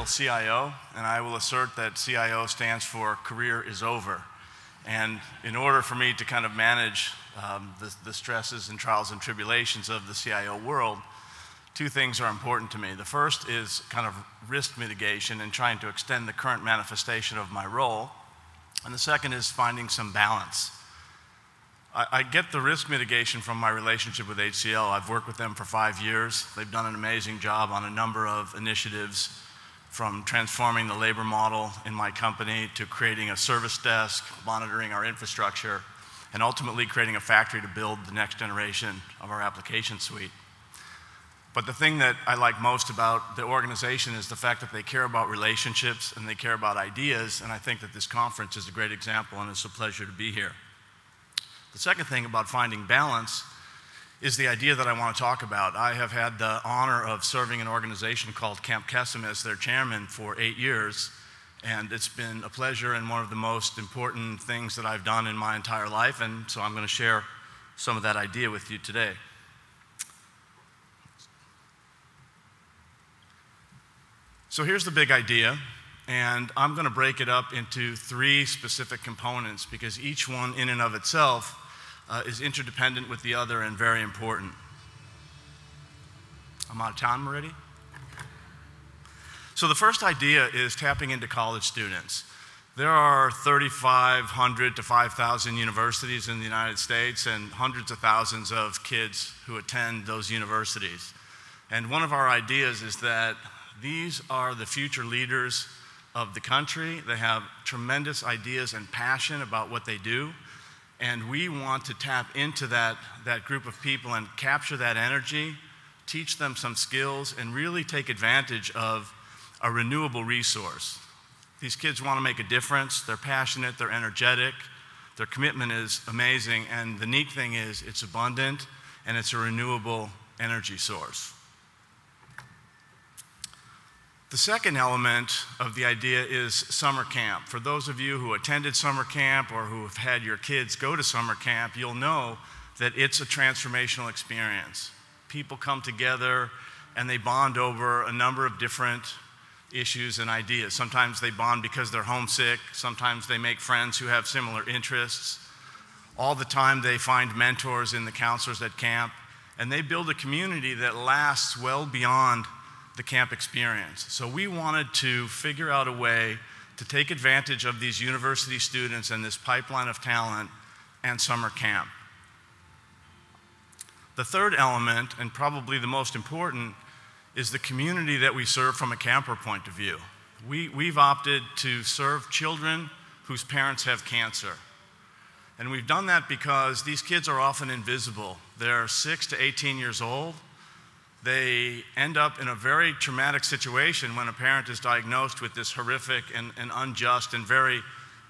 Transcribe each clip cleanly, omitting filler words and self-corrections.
still CIO, and I will assert that CIO stands for career is over. And in order for me to kind of manage the stresses and trials and tribulations of the CIO world, two things are important to me. The first is kind of risk mitigation and trying to extend the current manifestation of my role. And the second is finding some balance. I get the risk mitigation from my relationship with HCL. I've worked with them for 5 years. They've done an amazing job on a number of initiatives, from transforming the labor model in my company to creating a service desk, monitoring our infrastructure, and ultimately creating a factory to build the next generation of our application suite. But the thing that I like most about the organization is the fact that they care about relationships and they care about ideas, and I think that this conference is a great example, and it's a pleasure to be here. The second thing about finding balance is the idea that I want to talk about. I have had the honor of serving an organization called Camp Kesem as their chairman for 8 years, and it's been a pleasure and one of the most important things that I've done in my entire life, and so I'm going to share some of that idea with you today. So here's the big idea, and I'm going to break it up into 3 specific components because each one in and of itself is interdependent with the other and very important. I'm out of time already? So the first idea is tapping into college students. There are 3,500 to 5,000 universities in the United States and hundreds of thousands of kids who attend those universities. And one of our ideas is that these are the future leaders of the country. They have tremendous ideas and passion about what they do. And we want to tap into that group of people and capture that energy, teach them some skills, and really take advantage of a renewable resource. These kids want to make a difference. They're passionate, they're energetic, their commitment is amazing, and the neat thing is it's abundant and it's a renewable energy source. The second element of the idea is summer camp. For those of you who attended summer camp or who have had your kids go to summer camp, you'll know that it's a transformational experience. People come together and they bond over a number of different issues and ideas. Sometimes they bond because they're homesick. Sometimes they make friends who have similar interests. All the time they find mentors in the counselors at camp, and they build a community that lasts well beyond the camp experience. So we wanted to figure out a way to take advantage of these university students and this pipeline of talent and summer camp. The third element, and probably the most important, is the community that we serve from a camper point of view. We've opted to serve children whose parents have cancer. And we've done that because these kids are often invisible. They're 6 to 18 years old. They end up in a very traumatic situation when a parent is diagnosed with this horrific and unjust and very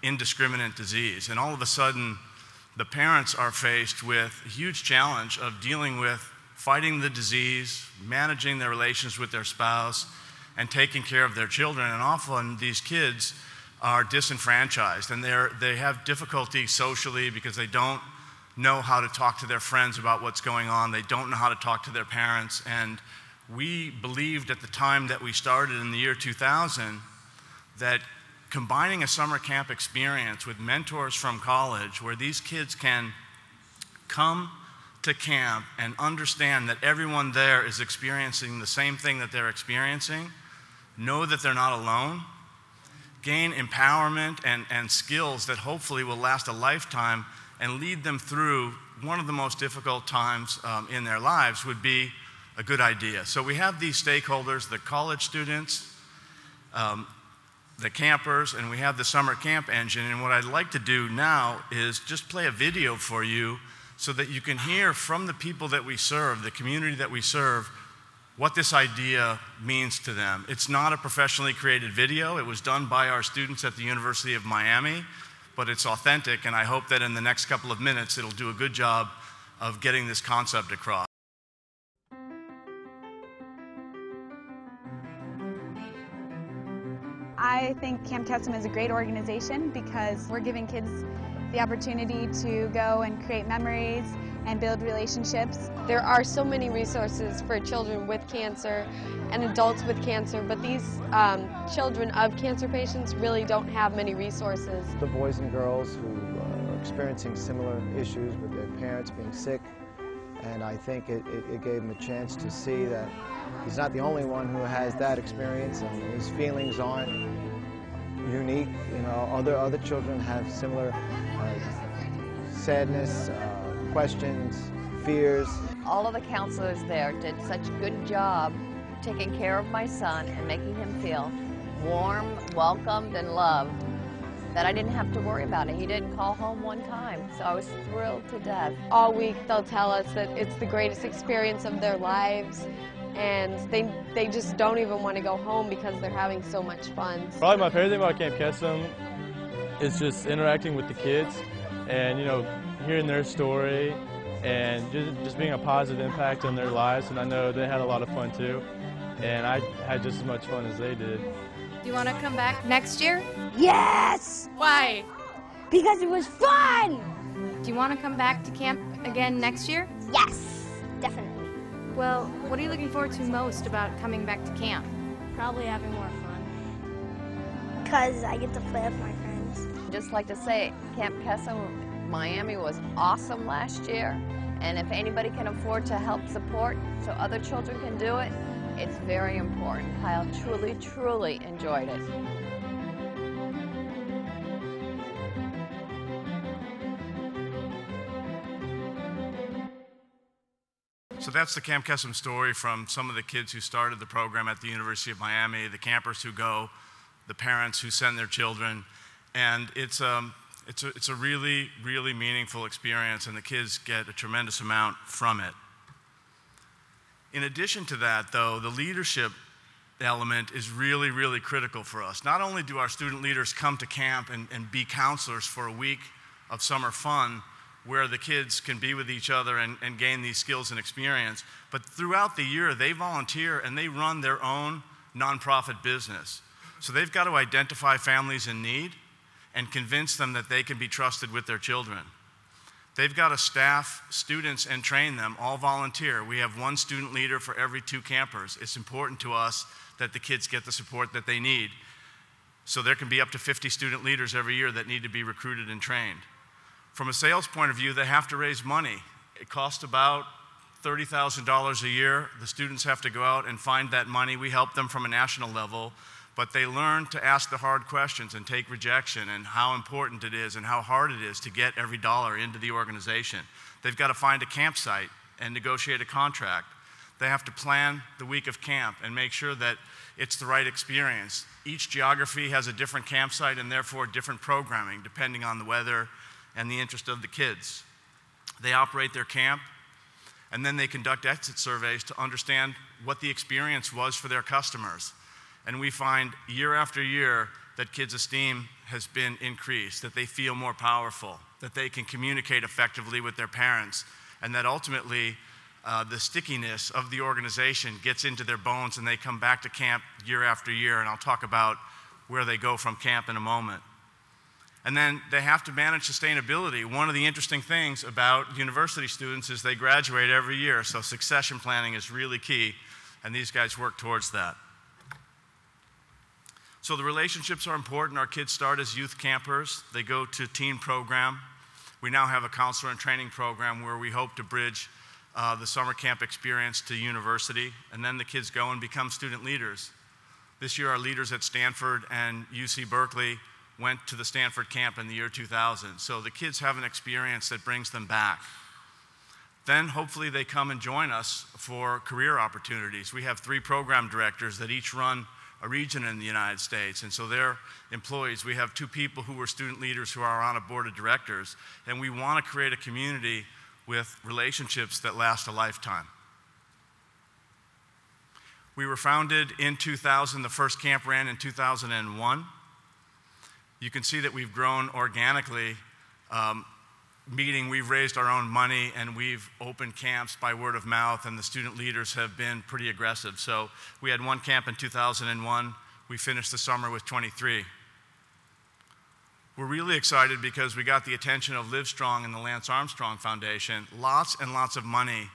indiscriminate disease. And all of a sudden, the parents are faced with a huge challenge of dealing with fighting the disease, managing their relations with their spouse, and taking care of their children. And often these kids are disenfranchised, and they have difficulty socially because they don't know how to talk to their friends about what's going on. They don't know how to talk to their parents. And we believed at the time that we started in the year 2000 that combining a summer camp experience with mentors from college, where these kids can come to camp and understand that everyone there is experiencing the same thing that they're experiencing, know that they're not alone, gain empowerment and skills that hopefully will last a lifetime and lead them through one of the most difficult times in their lives would be a good idea. So we have these stakeholders, the college students, the campers, and we have the summer camp engine. And what I'd like to do now is just play a video for you so that you can hear from the people that we serve, the community that we serve, what this idea means to them. It's not a professionally created video. It was done by our students at the University of Miami, but it's authentic, and I hope that in the next couple of minutes it'll do a good job of getting this concept across. I think Camp Kesem is a great organization because we're giving kids the opportunity to go and create memories and build relationships. There are so many resources for children with cancer and adults with cancer, but these children of cancer patients really don't have many resources. The boys and girls who are experiencing similar issues with their parents being sick, and I think it gave him a chance to see that he's not the only one who has that experience, and his feelings aren't unique. You know, other children have similar sadness, questions, fears. All of the counselors there did such a good job taking care of my son and making him feel warm, welcomed, and loved that I didn't have to worry about it. He didn't call home one time, so I was thrilled to death. All week they'll tell us that it's the greatest experience of their lives, and they just don't even want to go home because they're having so much fun. Probably my favorite thing about Camp Kesem is just interacting with the kids and, you know, hearing their story and just being a positive impact on their lives. And I know they had a lot of fun too, and I had just as much fun as they did. Do you want to come back next year? Yes! Why? Because it was fun! Do you want to come back to camp again next year? Yes, definitely. Well, what are you looking forward to most about coming back to camp? Probably having more fun. Because I get to play with my friends. I'd just like to say, Camp Kesem Miami was awesome last year, and if anybody can afford to help support so other children can do it, it's very important. Kyle truly, truly enjoyed it. So that's the Camp Kesem story from some of the kids who started the program at the University of Miami, the campers who go, the parents who send their children, and it's a really, really meaningful experience, and the kids get a tremendous amount from it. In addition to that, though, the leadership element is really, really critical for us. Not only do our student leaders come to camp and be counselors for a week of summer fun where the kids can be with each other and gain these skills and experience, but throughout the year they volunteer and they run their own nonprofit business. So they've got to identify families in need and convince them that they can be trusted with their children. They've got to staff students and train them, all volunteer. We have one student leader for every 2 campers. It's important to us that the kids get the support that they need. So there can be up to 50 student leaders every year that need to be recruited and trained. From a sales point of view, they have to raise money. It costs about $30,000 a year. The students have to go out and find that money. We help them from a national level, but they learn to ask the hard questions and take rejection and how important it is and how hard it is to get every dollar into the organization. They've got to find a campsite and negotiate a contract. They have to plan the week of camp and make sure that it's the right experience. Each geography has a different campsite and therefore different programming depending on the weather and the interest of the kids. They operate their camp, and then they conduct exit surveys to understand what the experience was for their customers. And we find year after year that kids' esteem has been increased, that they feel more powerful, that they can communicate effectively with their parents, and that ultimately the stickiness of the organization gets into their bones and they come back to camp year after year, and I'll talk about where they go from camp in a moment. And then they have to manage sustainability. One of the interesting things about university students is they graduate every year, so succession planning is really key, and these guys work towards that. So the relationships are important. Our kids start as youth campers. They go to teen program. We now have a counselor and training program where we hope to bridge the summer camp experience to university, and then the kids go and become student leaders. This year our leaders at Stanford and UC Berkeley went to the Stanford camp in the year 2000. So the kids have an experience that brings them back. Then hopefully they come and join us for career opportunities. We have 3 program directors that each run a region in the United States, and so they're employees. We have 2 people who are student leaders who are on a board of directors, and we want to create a community with relationships that last a lifetime. We were founded in 2000. The first camp ran in 2001. You can see that we've grown organically. We've raised our own money, and we've opened camps by word of mouth, and the student leaders have been pretty aggressive. So we had 1 camp in 2001. We finished the summer with 23. We're really excited because we got the attention of Livestrong and the Lance Armstrong Foundation. Lots and lots of money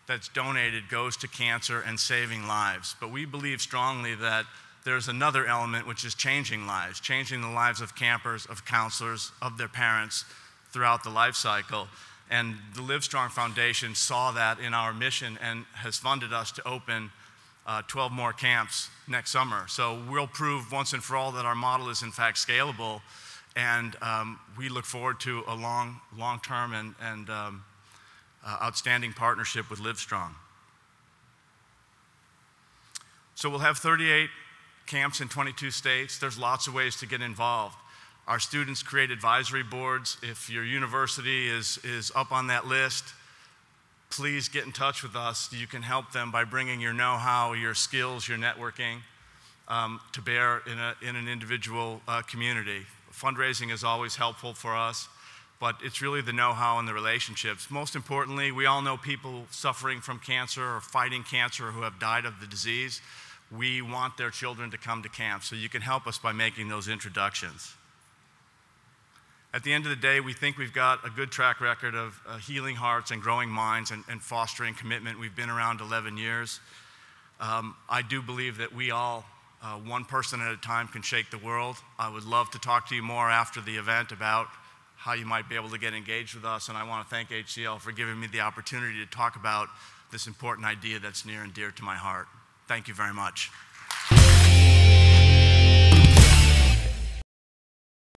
that's donated goes to cancer and saving lives. But we believe strongly that there's another element, which is changing the lives of campers, of counselors, of their parents throughout the life cycle. And the Livestrong Foundation saw that in our mission and has funded us to open 12 more camps next summer. So we'll prove once and for all that our model is in fact scalable, and we look forward to a long-term and outstanding partnership with Livestrong. So we'll have 38 camps in 22 states. There's lots of ways to get involved. Our students create advisory boards. If your university is up on that list, please get in touch with us. You can help them by bringing your know-how, your skills, your networking to bear in an individual community. Fundraising is always helpful for us, but it's really the know-how and the relationships. Most importantly, we all know people suffering from cancer or fighting cancer who have died of the disease. We want their children to come to camp, so you can help us by making those introductions. At the end of the day, we think we've got a good track record of healing hearts and growing minds and fostering commitment. We've been around 11 years. I do believe that we all, one person at a time, can shake the world. I would love to talk to you more after the event about how you might be able to get engaged with us, and I want to thank HCL for giving me the opportunity to talk about this important idea that's near and dear to my heart. Thank you very much.